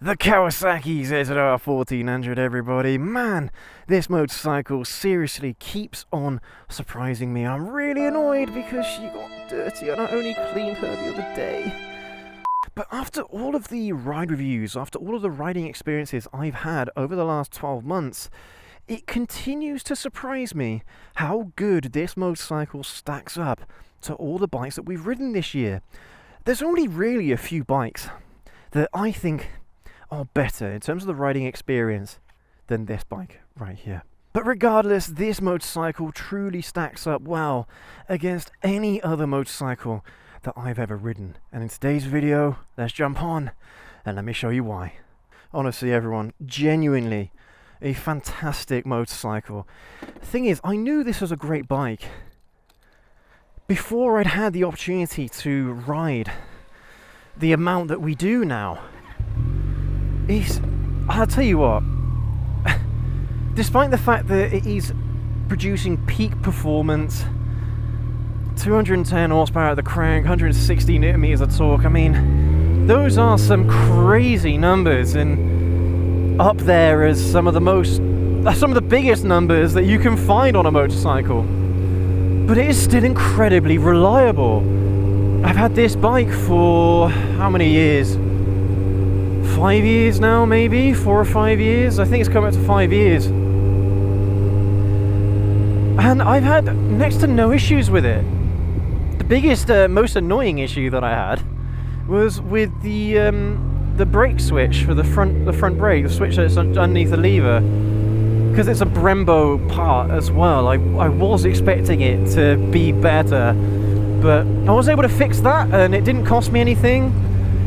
The Kawasaki ZX-14R, everybody. Man, this motorcycle seriously keeps on surprising me. I'm really annoyed because she got dirty and I only cleaned her the other day. But after all of the ride reviews, after all of the riding experiences I've had over the last 12 months, it continues to surprise me how good this motorcycle stacks up to all the bikes that we've ridden this year. There's only really a few bikes that I think are better in terms of the riding experience than this bike right here. But regardless, this motorcycle truly stacks up well against any other motorcycle that I've ever ridden. And in today's video, let's jump on and let me show you why. Honestly, everyone, genuinely a fantastic motorcycle. The thing is, I knew this was a great bike before I'd had the opportunity to ride the amount that we do now. I'll tell you what, despite the fact that it is producing peak performance, 210 horsepower at the crank, 160 newton meters of torque, I mean, those are some crazy numbers and up there as some of the biggest numbers that you can find on a motorcycle. But it is still incredibly reliable. I've had this bike for how many years? 5 years now, maybe 4 or 5 years. I think it's come up to 5 years, and I've had next to no issues with it. The biggest, most annoying issue that I had was with the brake switch for the front brake, the switch that's underneath the lever, because it's a Brembo part as well. I was expecting it to be better, but I was able to fix that, and it didn't cost me anything.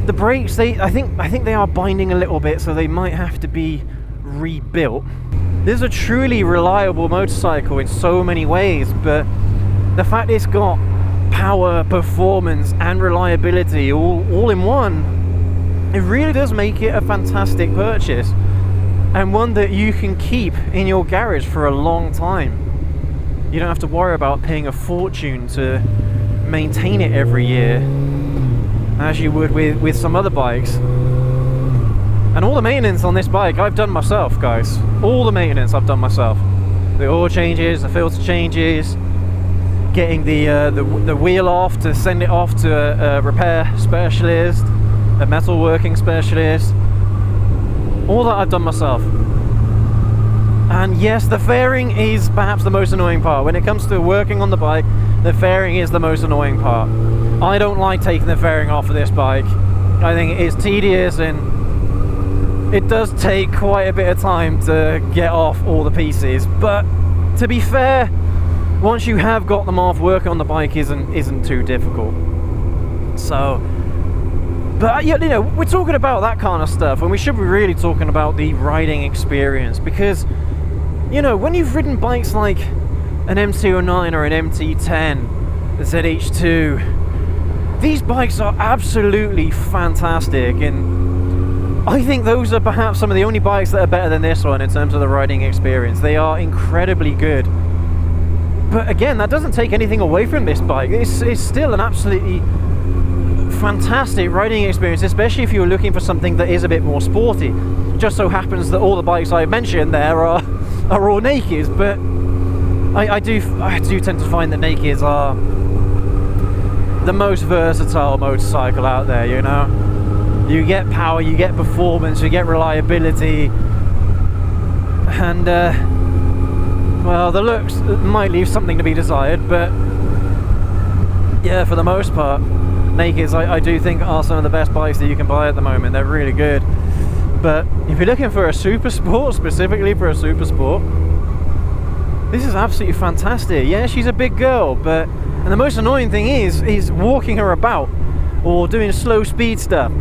The brakes, I think they are binding a little bit, so they might have to be rebuilt. This is a truly reliable motorcycle in so many ways, but the fact it's got power, performance, and reliability all in one, it really does make it a fantastic purchase, and one that you can keep in your garage for a long time. You don't have to worry about paying a fortune to maintain it every year, as you would with some other bikes. And all the maintenance on this bike I've done myself, guys. All the maintenance I've done myself. The oil changes, the filter changes, getting the wheel off to send it off to a repair specialist, a metalworking specialist. All that I've done myself. And yes, the fairing is perhaps the most annoying part. When it comes to working on the bike, the fairing is the most annoying part. I don't like taking the fairing off of this bike. I think it is tedious, and it does take quite a bit of time to get off all the pieces. But to be fair, once you have got them off, working on the bike isn't too difficult. So, but you know, we're talking about that kind of stuff, and we should be really talking about the riding experience, because you know, when you've ridden bikes like an MT-09 or an MT-10, the ZH2, these bikes are absolutely fantastic, and I think those are perhaps some of the only bikes that are better than this one in terms of the riding experience. They are incredibly good. But again, that doesn't take anything away from this bike. It's still an absolutely fantastic riding experience, especially if you're looking for something that is a bit more sporty. Just so happens that all the bikes I mentioned there are all nakeds, but I do tend to find that nakeds are the most versatile motorcycle out there, you know. You get power, you get performance, you get reliability, and well, the looks might leave something to be desired, but yeah, for the most part, nakeds I do think are some of the best bikes that you can buy at the moment. They're really good. But if you're looking for a super sport, specifically for a super sport, this is absolutely fantastic. Yeah, she's a big girl, and the most annoying thing is walking her about or doing slow speed stuff.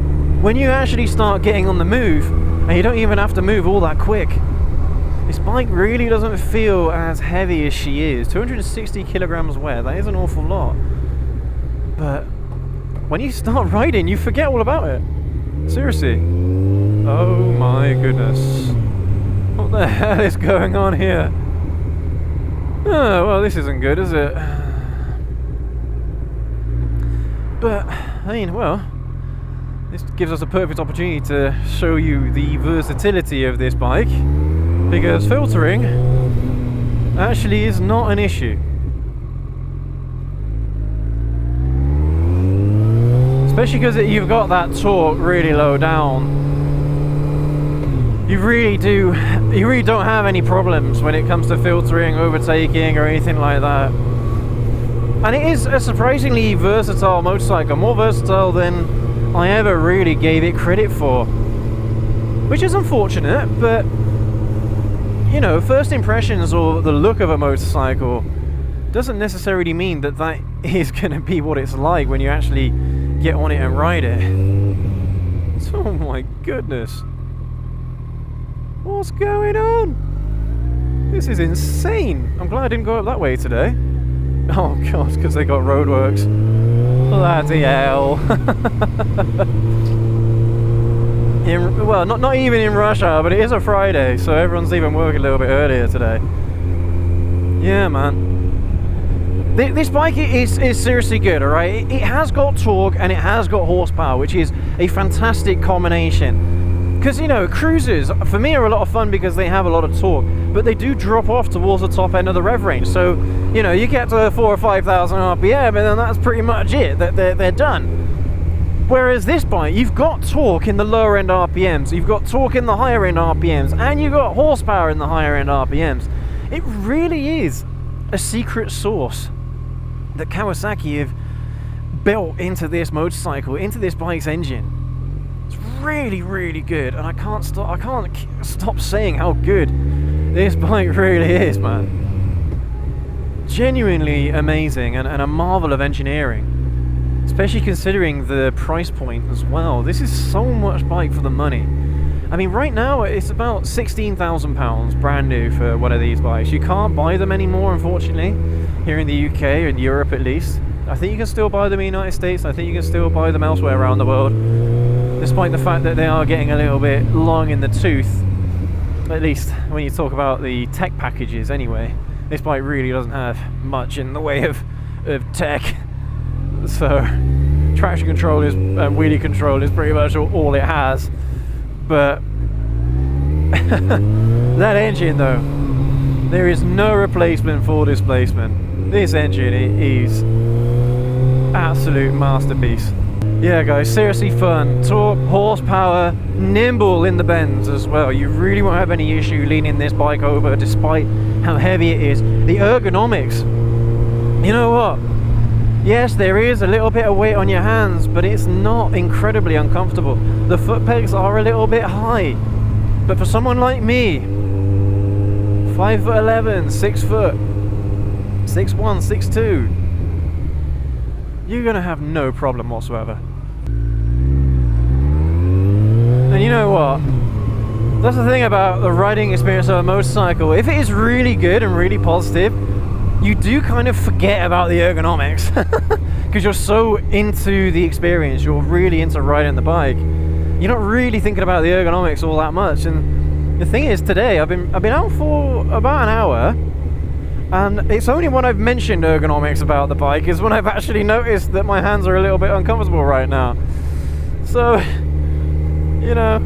When you actually start getting on the move, and you don't even have to move all that quick, this bike really doesn't feel as heavy as she is. 260 kilograms weight, that is an awful lot. But when you start riding, you forget all about it. Seriously. Oh my goodness. What the hell is going on here? Oh, well, this isn't good, is it? But, I mean, well, This gives us a perfect opportunity to show you the versatility of this bike, because filtering actually is not an issue. Especially because you've got that torque really low down. You really don't have any problems when it comes to filtering, overtaking, or anything like that. And it is a surprisingly versatile motorcycle, more versatile than I ever really gave it credit for. Which is unfortunate, but you know, first impressions or the look of a motorcycle doesn't necessarily mean that that is going to be what it's like when you actually get on it and ride it. Oh my goodness. What's going on? This is insane. I'm glad I didn't go up that way today. Oh god, because they got roadworks. Bloody hell. Well, not even in rush hour, but it is a Friday, so everyone's even working a little bit earlier today. Yeah, man. This bike is seriously good, alright? It has got torque and it has got horsepower, which is a fantastic combination. Because, you know, cruisers, for me, are a lot of fun because they have a lot of torque, but they do drop off towards the top end of the rev range. So, you know, you get to 4,000 or 5,000 RPM, and then that's pretty much it. They're done. Whereas this bike, you've got torque in the lower end RPMs, you've got torque in the higher end RPMs, and you've got horsepower in the higher end RPMs. It really is a secret sauce that Kawasaki have built into this motorcycle, into this bike's engine. Really, really good, and I can't stop saying how good this bike really is, man. Genuinely amazing and a marvel of engineering, especially considering the price point as well. This is so much bike for the money. I mean, right now it's about £16,000 brand new for one of these bikes. You can't buy them anymore, unfortunately, here in the UK or in Europe at least. I think you can still buy them in the United States. I think you can still buy them elsewhere around the world, despite the fact that they are getting a little bit long in the tooth, at least when you talk about the tech packages anyway. This bike really doesn't have much in the way of tech. So traction control is and wheelie control is pretty much all it has. But that engine though, there is no replacement for displacement. This engine is absolute masterpiece. Yeah guys, seriously fun, torque, horsepower, nimble in the bends as well. You really won't have any issue leaning this bike over despite how heavy it is. The ergonomics, you know what? Yes, there is a little bit of weight on your hands, but it's not incredibly uncomfortable. The foot pegs are a little bit high, but for someone like me, 5'11", 6 foot, 6'1", 6'2", you're gonna have no problem whatsoever. And you know what? That's the thing about the riding experience of a motorcycle. If it is really good and really positive, you do kind of forget about the ergonomics because you're so into the experience. You're really into riding the bike. You're not really thinking about the ergonomics all that much. And the thing is, today I've been out for about an hour, and it's only when I've mentioned ergonomics about the bike is when I've actually noticed that my hands are a little bit uncomfortable right now. So, you know,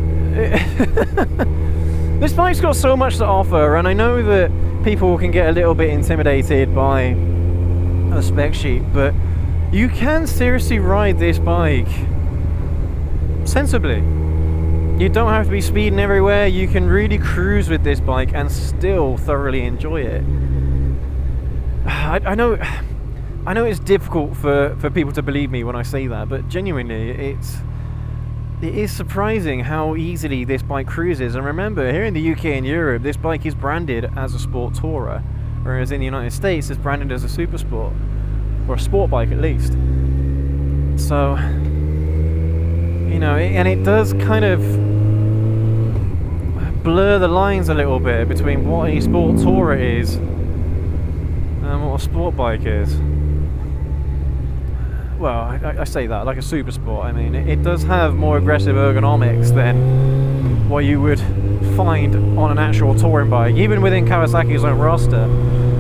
this bike's got so much to offer, and I know that people can get a little bit intimidated by a spec sheet, but you can seriously ride this bike sensibly. You don't have to be speeding everywhere. You can really cruise with this bike and still thoroughly enjoy it. I know it's difficult for people to believe me when I say that, but genuinely it is surprising how easily this bike cruises. And remember, here in the UK and Europe, this bike is branded as a sport tourer, whereas in the United States it's branded as a super sport, or a sport bike at least. So, you know, and it does kind of blur the lines a little bit between what a sport tourer is and what a sport bike is. Well, I say that like a super sport. I mean, it does have more aggressive ergonomics than what you would find on an actual touring bike. Even within Kawasaki's own roster,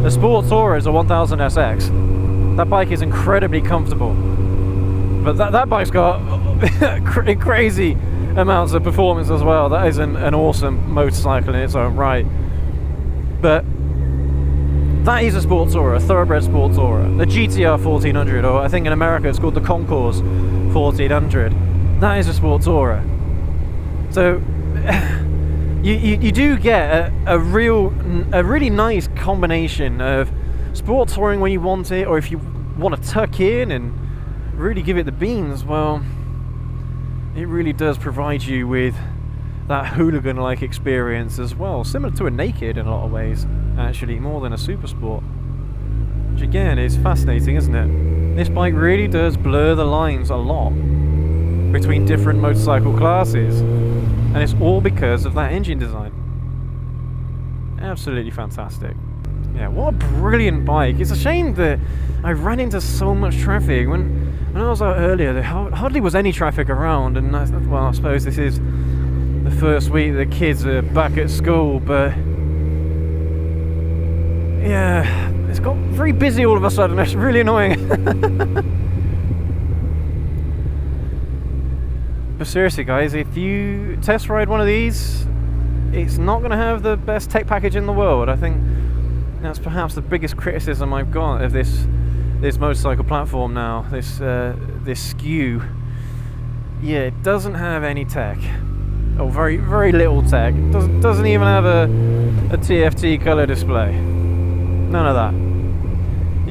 the Sport Tourer is a 1000 SX. That bike is incredibly comfortable, but that bike's got crazy amounts of performance as well. That is an awesome motorcycle in its own right. But that is a sports tourer, a thoroughbred sports tourer. The GTR 1400, or I think in America it's called the Concours 1400. That is a sports tourer. So you do get a really nice combination of sport touring when you want it, or if you want to tuck in and really give it the beans, well, it really does provide you with that hooligan-like experience as well, similar to a naked in a lot of ways, actually, more than a super sport. Which again is fascinating, isn't it? This bike really does blur the lines a lot between different motorcycle classes, and it's all because of that engine design. Absolutely fantastic. Yeah, what a brilliant bike. It's a shame that I ran into so much traffic. When I was out earlier, there hardly was any traffic around, and I suppose this is the first week the kids are back at school, but yeah, it's got very busy all of a sudden. It's really annoying. But seriously guys, if you test ride one of these, it's not going to have the best tech package in the world. I think that's perhaps the biggest criticism I've got of this motorcycle platform now, this SKU. Yeah, it doesn't have any tech, or very little tech. It doesn't even have a TFT color display. None of that.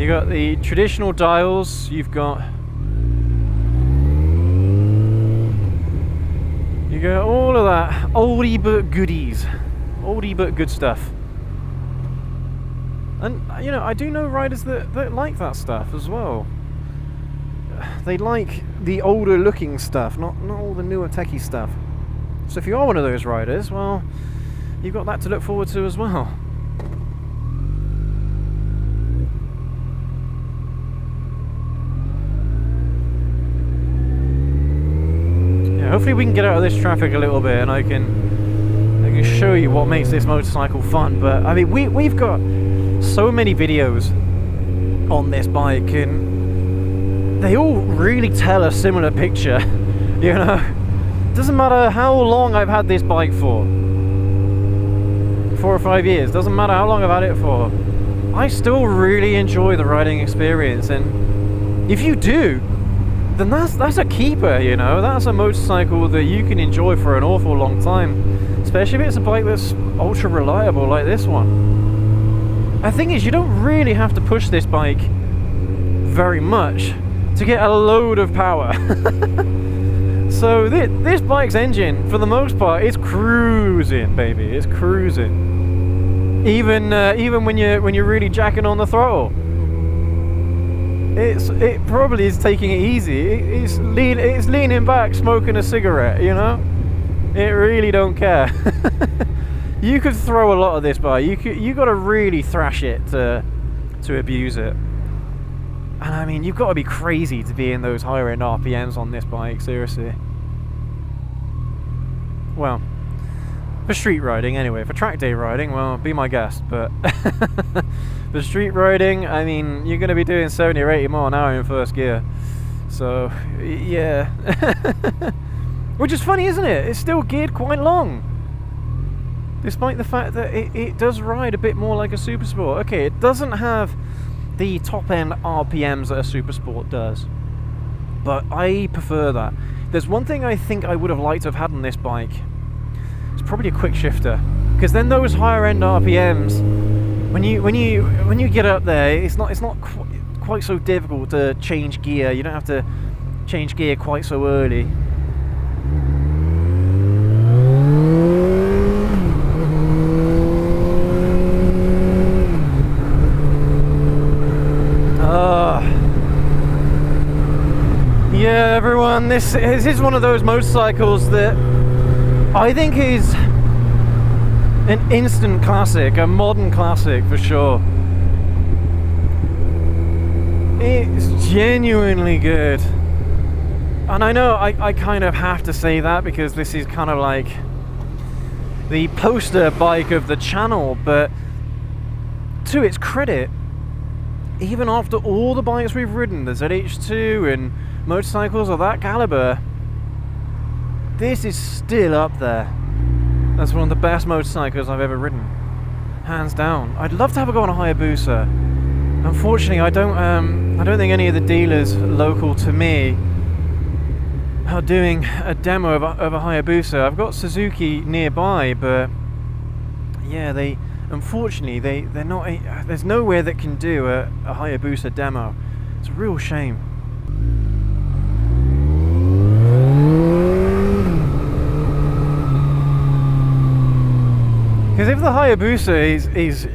You got the traditional dials. You got all of that oldie but goodies, oldie but good stuff. And you know, I do know riders that like that stuff as well. They like the older looking stuff, not all the newer techie stuff. So if you are one of those riders, well, you've got that to look forward to as well. Yeah, hopefully we can get out of this traffic a little bit and I can show you what makes this motorcycle fun. But I mean, we've got so many videos on this bike and they all really tell a similar picture. You know, doesn't matter how long I've had this bike for, 4 or 5 years, doesn't matter how long I've had it for, I still really enjoy the riding experience. And if you do, then that's a keeper, you know. That's a motorcycle that you can enjoy for an awful long time, especially if it's a bike that's ultra reliable like this one. The thing is, you don't really have to push this bike very much to get a load of power. So this bike's engine, for the most part, is cruising, baby. It's cruising. Even when you're really jacking on the throttle, it probably is taking it easy. It's leaning back, smoking a cigarette. You know, it really don't care. You could throw a lot of this bike. You got to really thrash it to abuse it. And I mean, you've got to be crazy to be in those higher end RPMs on this bike, seriously. Well, for street riding anyway. For track day riding, well, be my guest. But for street riding, I mean, you're going to be doing 70 or 80 mile an hour in first gear. So, yeah. Which is funny, isn't it? It's still geared quite long, despite the fact that it does ride a bit more like a super sport. Okay, it doesn't have the top end RPMs that a super sport does, but I prefer that. There's one thing I think I would have liked to have had on this bike. It's probably a quick shifter, because then those higher end RPMs, when you get up there, it's not quite so difficult to change gear. You don't have to change gear quite so early. Yeah, everyone, this is one of those motorcycles that I think is an instant classic, a modern classic for sure. It's genuinely good. And I know I kind of have to say that because this is kind of like the poster bike of the channel, but to its credit, even after all the bikes we've ridden, the ZH2 and motorcycles of that caliber, this is still up there. That's one of the best motorcycles I've ever ridden, hands down. I'd love to have a go on a Hayabusa. Unfortunately, I don't think any of the dealers local to me are doing a demo of a Hayabusa. I've got Suzuki nearby, but yeah, unfortunately they're not. There's nowhere that can do a Hayabusa demo. It's a real shame. Because if the Hayabusa is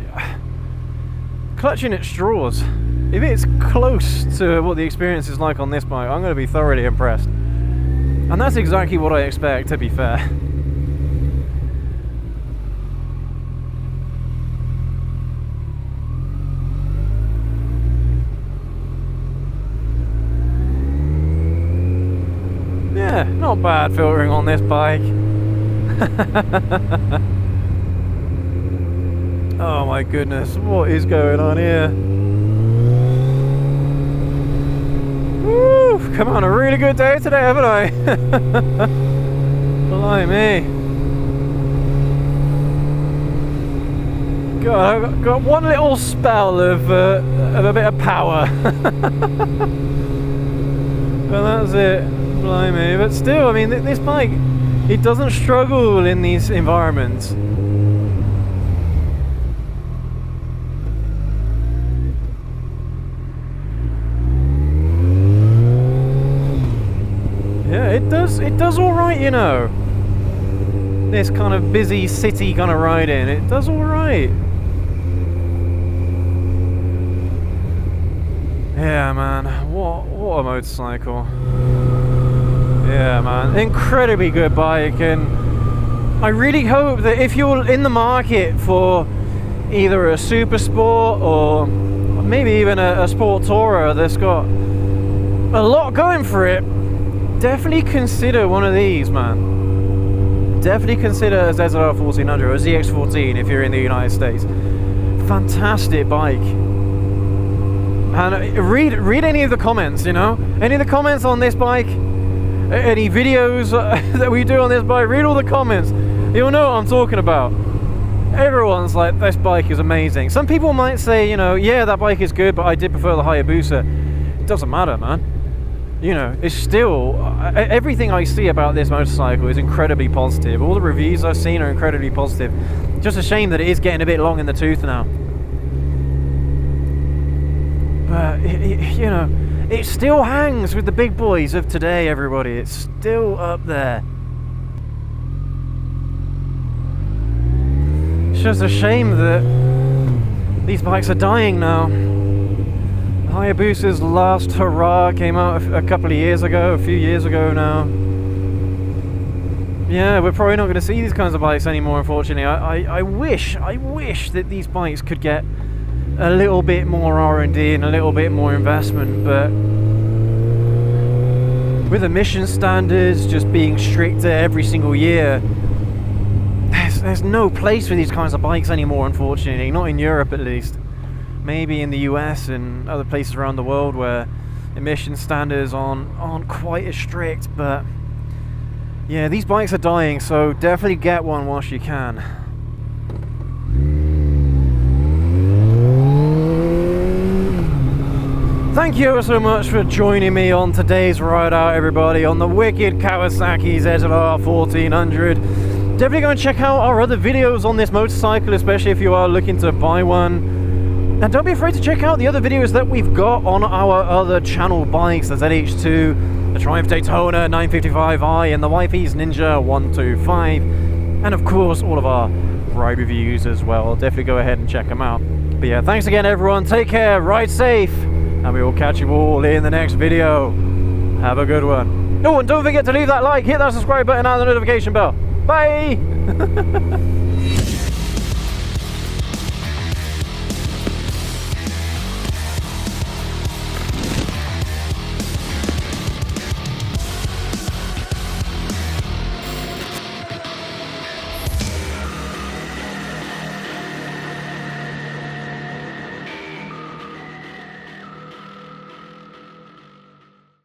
clutching at straws, if it's close to what the experience is like on this bike, I'm going to be thoroughly impressed. And that's exactly what I expect, to be fair. Yeah, not bad filtering on this bike. Oh my goodness, what is going on here? Woo! Come on, a really good day today, haven't I? Blimey. God, I've got one little spell of a bit of power. And that's it. Blimey. But still, I mean, this bike, it doesn't struggle in these environments. It does all right, you know. This kind of busy city kind of riding, it does all right. Yeah, man, what a motorcycle. Yeah, man, incredibly good bike, and I really hope that if you're in the market for either a super sport or maybe even a sport tourer that's got a lot going for it, definitely consider one of these, man. Definitely consider a ZX-14R or a ZX-14 if you're in the United States. Fantastic bike. And read any of the comments, you know? Any of the comments on this bike, any videos that we do on this bike, read all the comments. You'll know what I'm talking about. Everyone's like, this bike is amazing. Some people might say, you know, yeah, that bike is good, but I did prefer the Hayabusa. It doesn't matter, man. You know, it's still, everything I see about this motorcycle is incredibly positive. All the reviews I've seen are incredibly positive. Just a shame that it is getting a bit long in the tooth now. But, you know, it still hangs with the big boys of today, everybody. It's still up there. It's just a shame that these bikes are dying now. Hayabusa's last hurrah came out a couple of years ago, a few years ago now. Yeah, we're probably not going to see these kinds of bikes anymore, unfortunately. I wish that these bikes could get a little bit more R&D and a little bit more investment, but with emission standards just being stricter every single year, there's no place for these kinds of bikes anymore, unfortunately, not in Europe at least. Maybe in the US and other places around the world where emission standards aren't quite as strict, but yeah, these bikes are dying, so definitely get one whilst you can. Thank you ever so much for joining me on today's ride out, everybody, on the wicked Kawasaki ZX-14R. Definitely go and check out our other videos on this motorcycle, especially if you are looking to buy one. And don't be afraid to check out the other videos that we've got on our other channel bikes, the ZH2, the Triumph Daytona 955i, and the YP's Ninja 125. And of course, all of our ride reviews as well. Definitely go ahead and check them out. But yeah, thanks again, everyone. Take care, ride safe, and we will catch you all in the next video. Have a good one. Oh, and don't forget to leave that like, hit that subscribe button and the notification bell. Bye!